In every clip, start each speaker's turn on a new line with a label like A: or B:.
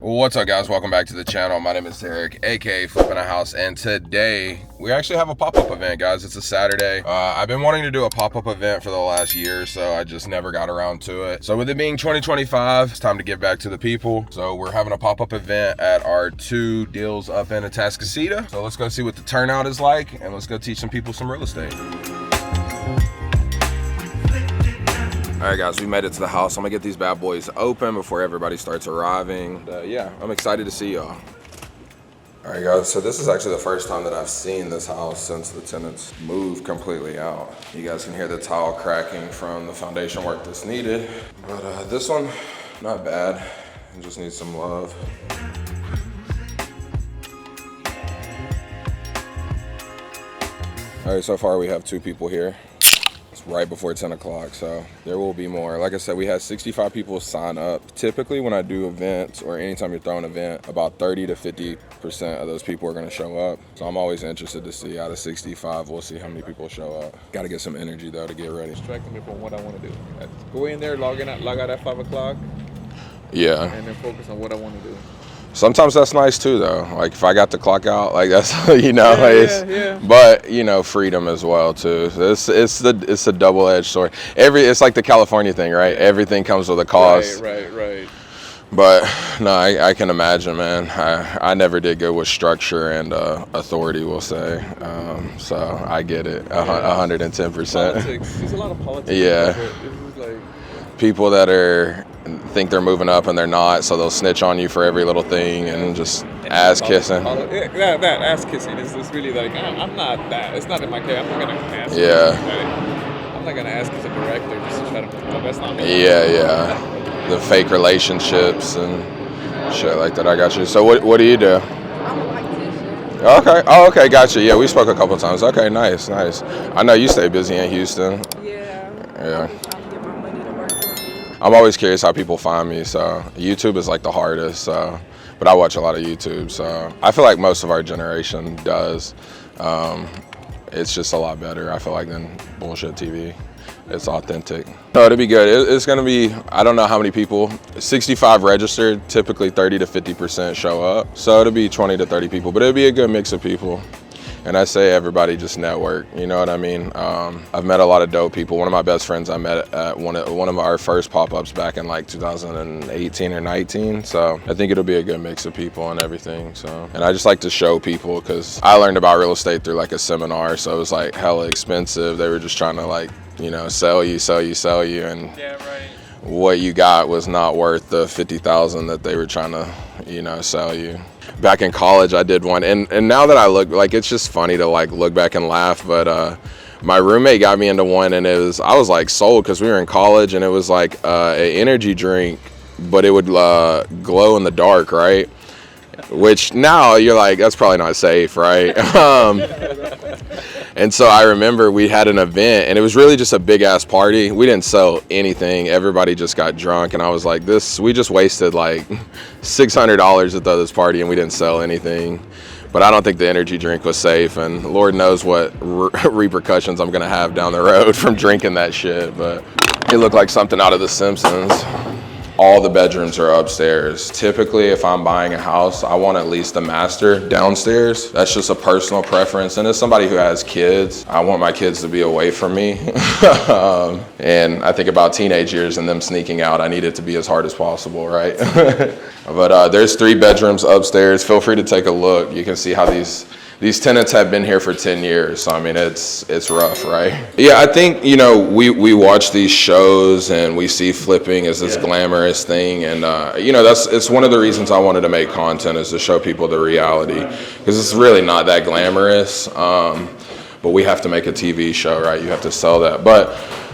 A: What's up, guys? Welcome back to the channel. My name is Derek, aka Flippingahouse, and today we actually have a pop-up event, guys. It's a Saturday. I've been wanting to do a pop-up event for the last year, so I just never got around to it. So with it being 2025, it's time to give back to the people. So we're having a pop-up event at our 2 deals up in Atascocita. So let's go see what the turnout is like, and let's go teach some people some real estate. All right, guys, we made it to the house. I'm gonna get these bad boys open before everybody starts arriving. Yeah, I'm excited to see y'all. All right, guys, so this is actually the first time that I've seen this house since the tenants moved completely out. You guys can hear the tile cracking from the foundation work that's needed. But this one, not bad. It just needs some love. All right, so far we have 2 people here. Right before 10 o'clock, so there will be more. Like I said, we had 65 people sign up. Typically when I do events or anytime you're throwing an event, about 30 to 50% of those people are going to show up. So I'm always interested to see out of 65, we'll see how many people show up. Got to get some energy though to get ready.
B: Distracting me from what I want to do. Go in there, log out at 5 o'clock.
A: Yeah.
B: And then focus on what I want to do.
A: Sometimes that's nice too, though. Like if I got to clock out, like that's
B: Yeah.
A: But freedom as well too. It's a double-edged sword. It's like the California thing, right? Everything comes with a cost.
B: Right.
A: But no, I can imagine, man. I never did good with structure and authority, we'll say. So I get it, 110%.
B: Politics. There's a lot of politics.
A: Yeah.
B: It's like
A: people that think they're moving up and they're not, so they'll snitch on you for every little thing and just ass kissing.
B: That ass kissing is really like I'm not that. It's not in my case. I'm not gonna ask.
A: Yeah.
B: I'm not gonna ask as a director just to try to move up. That's not me.
A: Yeah. The fake relationships and shit like that. I got you. So what do you do?
C: I'm a lactation.
A: Okay. Oh, okay. Gotcha. Yeah, we spoke a couple times. Okay. Nice. I know you stay busy in Houston.
C: Yeah.
A: Yeah.
C: I'm trying to get my money to work for me.
A: I'm always curious how people find me. So YouTube is like the hardest. But I watch a lot of YouTube. So I feel like most of our generation does. It's just a lot better, I feel like, than bullshit TV. It's authentic. No, it'll be good. It's gonna be, I don't know how many people, 65 registered, typically 30 to 50% show up. So it'll be 20 to 30 people, but it'll be a good mix of people. And I say everybody just network, you know what I mean? I've met a lot of dope people. One of my best friends I met at one of our first pop-ups back in like 2018 or 19. So I think it'll be a good mix of people and everything. So, and I just like to show people because I learned about real estate through like a seminar. So it was like hella expensive. They were just trying to like, sell you. And
B: Yeah, right.
A: what you got was not worth the 50,000 that they were trying to, sell you. Back in college, I did one, and now that I look, like, it's just funny to like look back and laugh. But my roommate got me into one, and I was like sold because we were in college, and it was like an energy drink, but it would glow in the dark, right? Which now you're like, that's probably not safe, right? And so I remember we had an event, and it was really just a big ass party. We didn't sell anything. Everybody just got drunk, and I was like, we just wasted like $600 at this party, and we didn't sell anything. But I don't think the energy drink was safe, and Lord knows what repercussions I'm gonna have down the road from drinking that shit. But it looked like something out of The Simpsons. All the bedrooms are upstairs. Typically, if I'm buying a house, I want at least the master downstairs. That's just a personal preference. And as somebody who has kids, I want my kids to be away from me. And I think about teenage years and them sneaking out. I need it to be as hard as possible, right? But there's 3 bedrooms upstairs. Feel free to take a look. You can see how these tenants have been here for 10 years. So, I mean, it's rough, right? Yeah, I think, we watch these shows and we see flipping as this glamorous thing. And, it's one of the reasons I wanted to make content, is to show people the reality. Because it's really not that glamorous. But we have to make a TV show, right? You have to sell that. But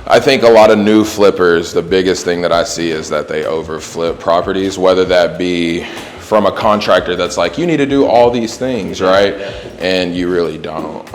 A: I think a lot of new flippers, the biggest thing that I see is that they overflip properties, whether that be from a contractor that's like, you need to do all these things, right? And you really don't.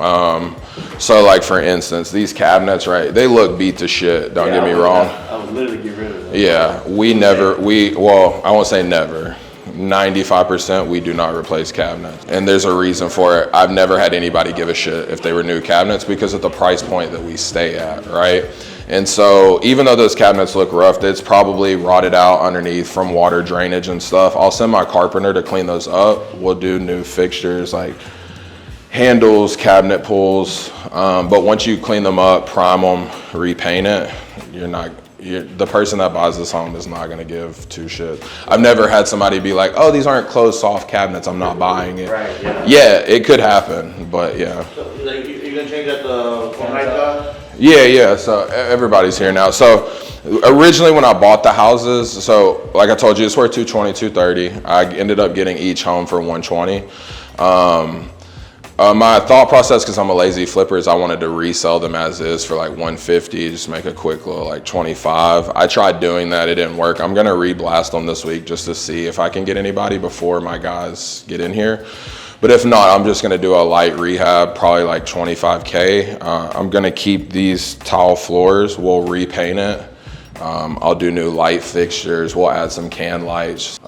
A: So like, for instance, these cabinets, right? They look beat to shit, don't get me wrong.
D: I would literally get rid of them.
A: Yeah, I won't say never. 95% we do not replace cabinets. And there's a reason for it. I've never had anybody give a shit if they were new cabinets because of the price point that we stay at, right? And so even though those cabinets look rough, it's probably rotted out underneath from water drainage and stuff. I'll send my carpenter to clean those up. We'll do new fixtures like handles, cabinet pulls. But once you clean them up, prime them, repaint it, the person that buys this home is not going to give two shits. I've never had somebody be like, oh, these aren't closed soft cabinets, I'm not buying it.
D: Right, yeah.
A: Yeah, it could happen, but yeah.
D: So, like, you can change that the format?
A: Yeah, so everybody's here now. So originally when I bought the houses, so like I told you, it's worth $220, $230. I ended up getting each home for $120. My thought process, because I'm a lazy flipper, is I wanted to resell them as is for like $150, just make a quick little like $25. I tried doing that, it didn't work. I'm gonna re-blast them this week just to see if I can get anybody before my guys get in here. But if not, I'm just gonna do a light rehab, probably like $25K. I'm gonna keep these tile floors, we'll repaint it. I'll do new light fixtures. We'll add some can lights,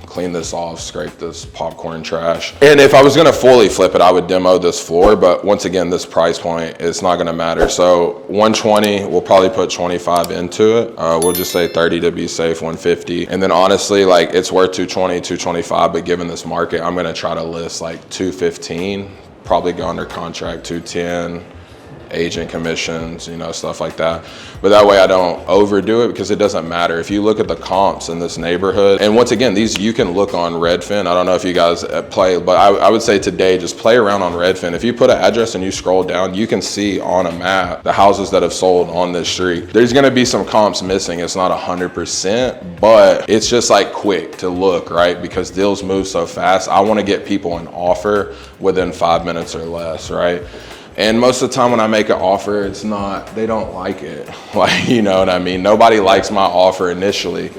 A: clean this off, scrape this popcorn trash. And if I was gonna fully flip it, I would demo this floor, but once again, this price point, it's not gonna matter. So 120, we'll probably put 25 into it. We'll just say 30 to be safe, 150. And then honestly, like it's worth 220, 225, but given this market, I'm gonna try to list like 215, probably go under contract 210. Agent commissions, stuff like that. But that way I don't overdo it because it doesn't matter. If you look at the comps in this neighborhood, and once again, these you can look on Redfin. I don't know if you guys play, but I would say today, just play around on Redfin. If you put an address and you scroll down, you can see on a map the houses that have sold on this street. There's gonna be some comps missing. It's not 100%, but it's just like quick to look, right? Because deals move so fast. I wanna get people an offer within 5 minutes or less, right? And most of the time when I make an offer, it's not, they don't like it. Like, you know what I mean? Nobody likes my offer initially.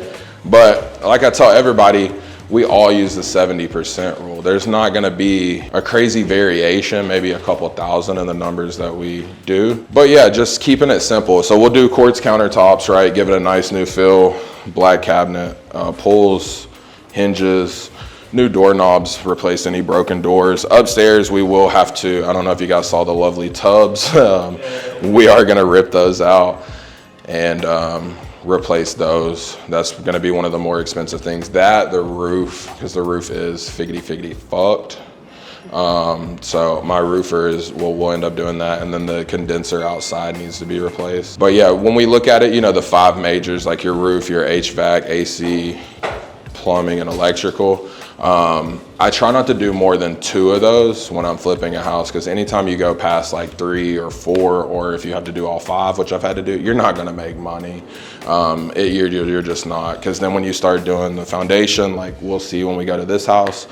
A: But like I tell everybody, we all use the 70% rule. There's not gonna be a crazy variation, maybe a couple thousand in the numbers that we do. But yeah, just keeping it simple. So we'll do quartz countertops, right? Give it a nice new feel, black cabinet, pulls, hinges, new doorknobs, replace any broken doors. Upstairs, we will have to, I don't know if you guys saw the lovely tubs. We are gonna rip those out and replace those. That's gonna be one of the more expensive things. That, the roof, because the roof is figgity fucked. So my roofer we'll end up doing that, and then the condenser outside needs to be replaced. But yeah, when we look at it, the 5 majors, like your roof, your HVAC, AC, plumbing, and electrical. I try not to do more than 2 of those when I'm flipping a house, because anytime you go past like 3 or 4, or if you have to do all 5, which I've had to do, you're not gonna make money. You're just not, because then when you start doing the foundation, like we'll see when we go to this house,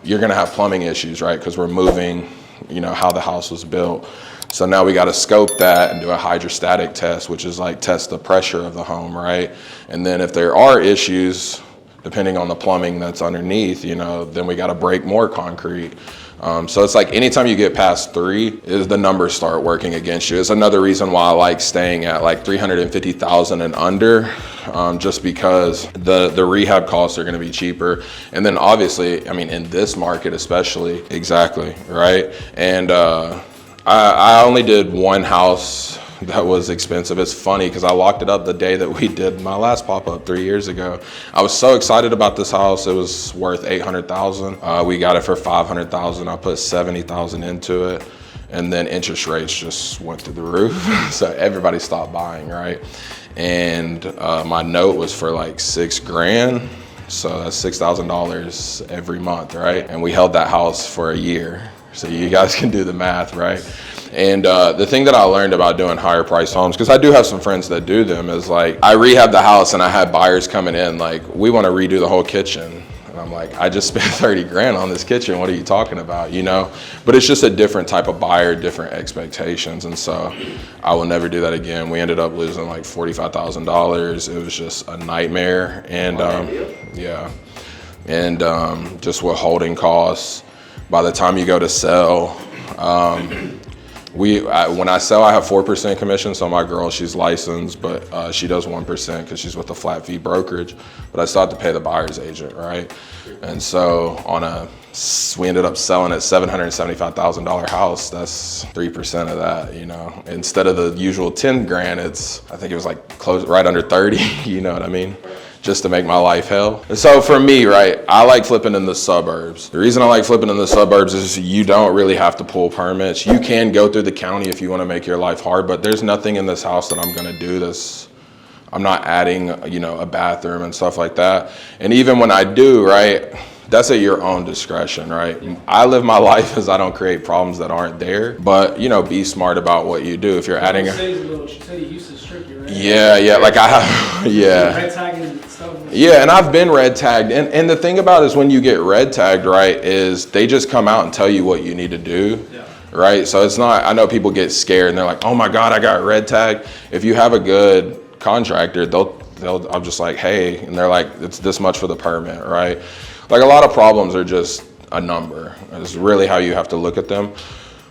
A: you're gonna have plumbing issues, right? Because we're moving, how the house was built. So now we got to scope that and do a hydrostatic test, which is like test the pressure of the home, right? And then if there are issues, depending on the plumbing that's underneath, then we got to break more concrete. So it's like anytime you get past 3 is the numbers start working against you. It's another reason why I like staying at like 350,000 and under, just because the rehab costs are going to be cheaper. And then obviously, in this market especially, exactly, right? And I only did one house that was expensive. It's funny because I locked it up the day that we did my last pop-up 3 years ago. I was so excited about this house. It was worth $800,000. We got it for $500,000. I put $70,000 into it, and then interest rates just went through the roof. So everybody stopped buying, right? And my note was for like $6,000. So that's $6,000 every month, right? And we held that house for a year. So you guys can do the math, right? And the thing that I learned about doing higher priced homes, because I do have some friends that do them, is like I rehabbed the house and I had buyers coming in like, we want to redo the whole kitchen. And I'm like, I just spent 30 grand on this kitchen. What are you talking about? But it's just a different type of buyer, different expectations. And so I will never do that again. We ended up losing like $45,000. It was just a nightmare. And yeah. And just with holding costs, by the time you go to sell, When I sell, I have 4% commission. So my girl, she's licensed, but she does 1% because she's with a flat fee brokerage. But I still have to pay the buyer's agent, right? And so we ended up selling a $775,000 house. That's 3% of that, you know. Instead of the usual 10 grand, I think it was like close right under 30. You know what I mean? Just to make my life hell. And so for me, right, I like flipping in the suburbs. The reason I like flipping in the suburbs is you don't really have to pull permits. You can go through the county if you want to make your life hard, but there's nothing in this house that I'm going to do this. I'm not adding, you know, a bathroom and stuff like that. And even when I do, right, that's at your own discretion, right? I live my life as I don't create problems that aren't there, but, you know, be smart about what you do. If you're adding
E: She said he used to strip you, right?
A: Yeah, like I have, yeah.
E: Red tagging and stuff.
A: Yeah, and I've been red tagged. And the thing about it is when you get red tagged, right, is they just come out and tell you what you need to do. Yeah. Right? So it's not, I know people get scared and they're like, oh my God, I got red tagged. If you have a good contractor, I'm just like, hey, and they're like, it's this much for the permit, right? Like a lot of problems are just a number. It's really how you have to look at them.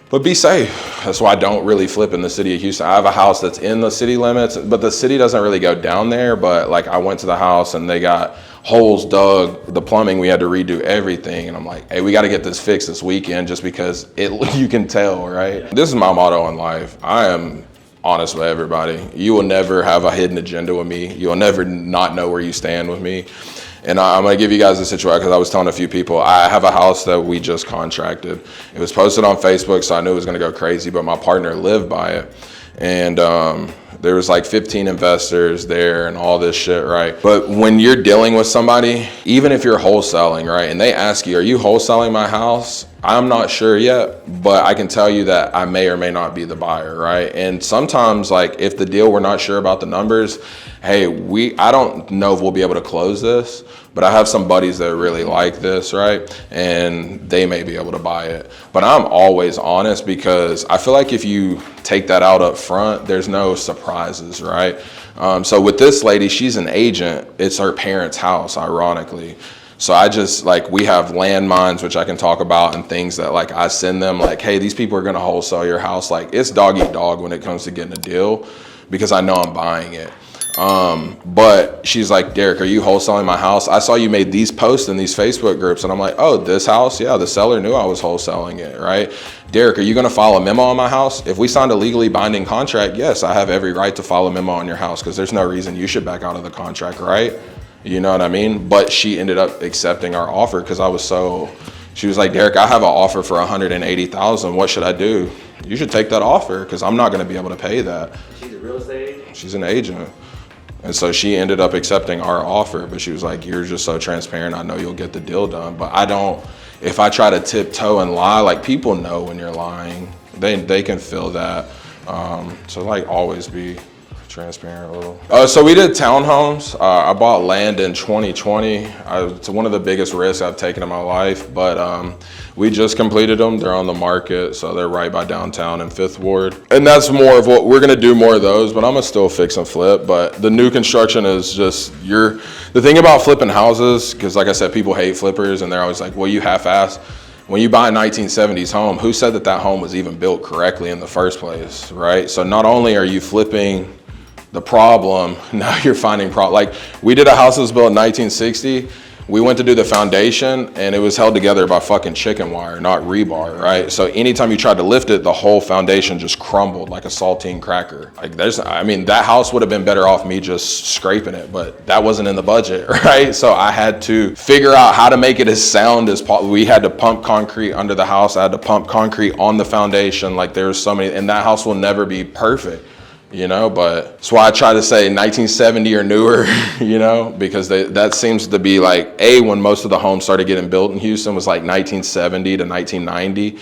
A: But be safe. That's why I don't really flip in the city of Houston. I have a house that's in the city limits, but the city doesn't really go down there. But like I went to the house and they got holes dug, the plumbing, we had to redo everything. And I'm like, hey, we got to get this fixed this weekend just because you can tell, right? This is my motto in life. I am honest with everybody. You will never have a hidden agenda with me. You'll never not know where you stand with me. And I'm going to give you guys a situation because I was telling a few people, I have a house that we just contracted. It was posted on Facebook, so I knew it was going to go crazy, but my partner lived by it. And there was like 15 investors there and all this shit, right? But when you're dealing with somebody, even if you're wholesaling, right, and they ask you, are you wholesaling my house? I'm not sure yet, but I can tell you that I may or may not be the buyer, right? And sometimes, like, if the deal, we're not sure about the numbers, hey, I don't know if we'll be able to close this, but I have some buddies that really like this, right? And they may be able to buy it. But I'm always honest because I feel like if you take that out up front, there's no surprises, right? So with this lady, she's an agent. It's her parents' house, ironically. So I just, like, we have landmines, which I can talk about, and things that, like, I send them, like, hey, these people are going to wholesale your house. Like, it's dog eat dog when it comes to getting a deal because I know I'm buying it. But she's like, Derek, are you wholesaling my house? I saw you made these posts in these Facebook groups. And I'm like, oh, this house? Yeah, the seller knew I was wholesaling it, right? Derek, are you going to file a memo on my house? If we signed a legally binding contract, yes, I have every right to file a memo on your house because there's no reason you should back out of the contract, right? You know what I mean? But she ended up accepting our offer because she was like, Derek, I have an offer for $180,000. What should I do? You should take that offer because I'm not going to be able to pay that.
D: She's a real estate agent?
A: She's an agent. And so she ended up accepting our offer, but she was like, you're just so transparent. I know you'll get the deal done. But if I try to tiptoe and lie, like, people know when you're lying. They can feel that. So, like, always be transparent a little. So we did townhomes. I bought land in 2020. It's one of the biggest risks I've taken in my life, but we just completed them. They're on the market, so they're right by downtown in 5th Ward. And that's more of what we're gonna do, more of those, but I'm gonna still fix and flip. But the new construction is just, the thing about flipping houses, because like I said, people hate flippers and they're always like, well, you half-ass. When you buy a 1970s home, who said that home was even built correctly in the first place, right? So not only are you flipping the problem, now you're finding like, we did a house that was built in 1960. We went to do the foundation and it was held together by fucking chicken wire, not rebar, right? So anytime you tried to lift it, the whole foundation just crumbled like a saltine cracker. Like, that house would have been better off me just scraping it, but that wasn't in the budget, right? So I had to figure out how to make it as sound as possible. We had to pump concrete under the house. I had to pump concrete on the foundation. Like, there's so many, and that house will never be perfect. You know, but that's why I try to say 1970 or newer, you know, because that seems to be like, when most of the homes started getting built in Houston was like 1970 to 1990.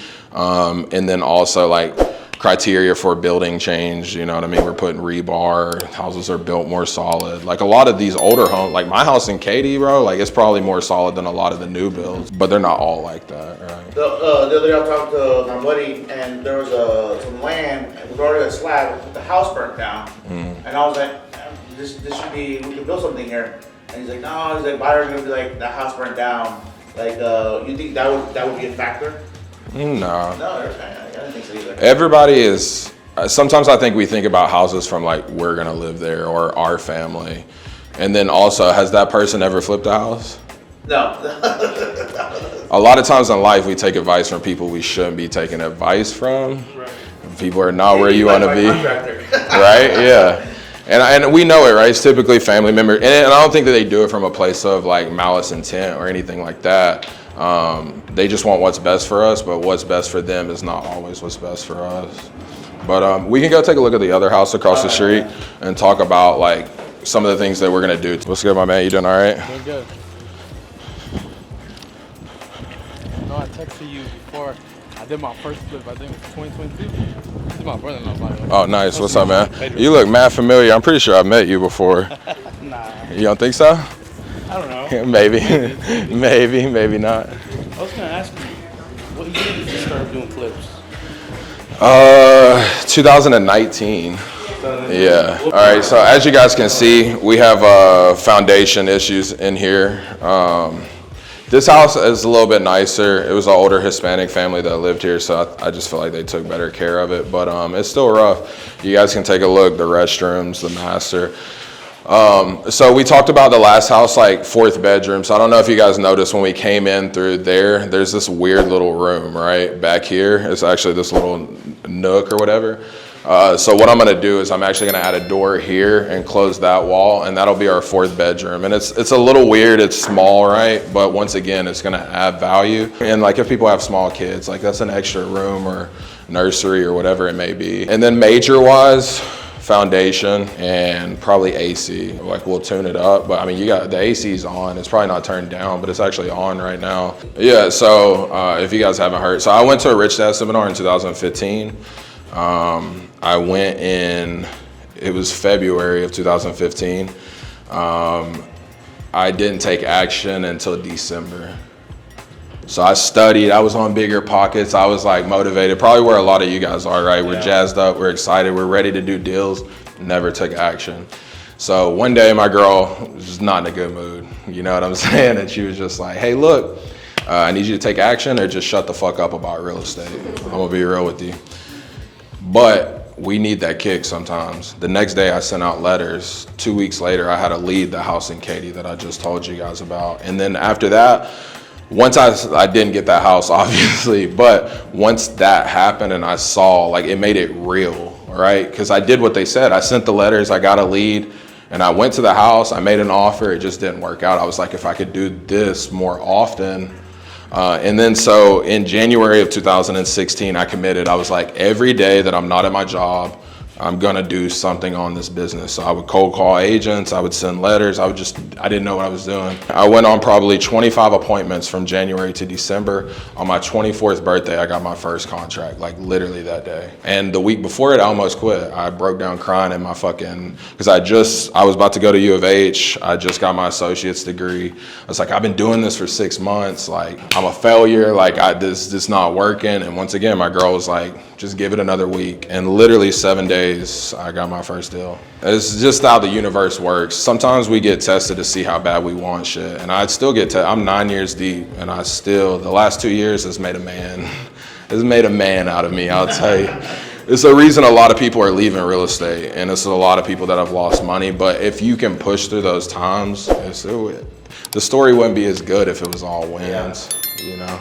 A: And then also like criteria for building change, you know what I mean? We're putting rebar, houses are built more solid. Like a lot of these older homes, like my house in Katy, bro, like it's probably more solid than a lot of the new builds, but they're not all like that, right?
D: The other day I talked to my buddy and there was some land, it was already a slab, the house burnt down. And I was like, this should be, we could build something here. And he's like, no, buyer's gonna be like, that house burnt down. Like, you think that would be a factor?
A: No.
D: No, I didn't think so either.
A: Everybody is, sometimes I think we think about houses from like, we're gonna live there or our family. And then also, has that person ever flipped a house?
D: No.
A: A lot of times in life, we take advice from people we shouldn't be taking advice from.
E: Right.
A: People are not where you want to be.
D: Contractor.
A: Right? Yeah. And we know it, right? It's typically family members. And I don't think that they do it from a place of like malice intent or anything like that. They just want what's best for us, but what's best for them is not always what's best for us. But we can go take a look at the other house across the street and talk about like some of the things that we're gonna do. What's good, my man? You doing all right?
F: Doing good. No, I texted you before. I did my first flip, I think it was 2022. This is my brother-in-law, by the way.
A: Oh, nice. What's up, man? You look mad familiar. I'm pretty sure I've met you before.
F: Nah,
A: You don't think so?
F: I don't know.
A: Maybe. maybe not.
F: I was gonna ask you, what year did you start doing flips?
A: 2019. Yeah. All right. So as you guys can see, we have foundation issues in here. This house is a little bit nicer. It was an older Hispanic family that lived here, so I just feel like they took better care of it. But it's still rough. You guys can take a look. The restrooms, the master. So we talked about the last house, like 4th bedroom. So I don't know if you guys noticed when we came in through there, there's this weird little room right back here. It's actually this little nook or whatever. So what I'm gonna do is I'm actually gonna add a door here and close that wall, and that'll be our 4th bedroom. And it's a little weird, it's small, right? But once again, it's gonna add value. And like if people have small kids, like that's an extra room or nursery or whatever it may be. And then major wise, foundation and probably AC. Like we'll tune it up, but I mean, you got the AC's on. It's probably not turned down, but it's actually on right now. Yeah, so if you guys haven't heard, so I went to a Rich Dad seminar in 2015. I went in, it was February of 2015. I didn't take action until December. So I studied, I was on Bigger Pockets, I was like motivated, probably where a lot of you guys are, right? We're jazzed up, we're excited, we're ready to do deals, never took action. So one day my girl was just not in a good mood, you know what I'm saying? And she was just like, hey, look, I need you to take action or just shut the fuck up about real estate. I'm gonna be real with you. But we need that kick sometimes. The next day I sent out letters. 2 weeks later, I had to leave the house in Katy that I just told you guys about. And then after that, once I didn't get that house, obviously, but once that happened and I saw, like, it made it real, right? Because I did what they said. I sent the letters, I got a lead, and I went to the house, I made an offer, it just didn't work out. I was like, if I could do this more often. And then so in January of 2016, I committed. I was like, every day that I'm not at my job, I'm gonna do something on this business. So I would cold call agents, I would send letters, I didn't know what I was doing. I went on probably 25 appointments from January to December. On my 24th birthday, I got my first contract, like literally that day. And the week before it, I almost quit. I broke down crying in my because I was about to go to U of H. I just got my associate's degree. I was like, I've been doing this for 6 months. Like, I'm a failure, like this not working. And once again, my girl was like, just give it another week. And literally 7 days, I got my first deal. It's just how the universe works. Sometimes we get tested to see how bad we want shit. And I still get tested. I'm 9 years deep, and the last 2 years has made a man. It's made a man out of me, I'll tell you. It's the reason a lot of people are leaving real estate, and it's a lot of people that have lost money. But if you can push through those times, the story wouldn't be as good if it was all wins, you know?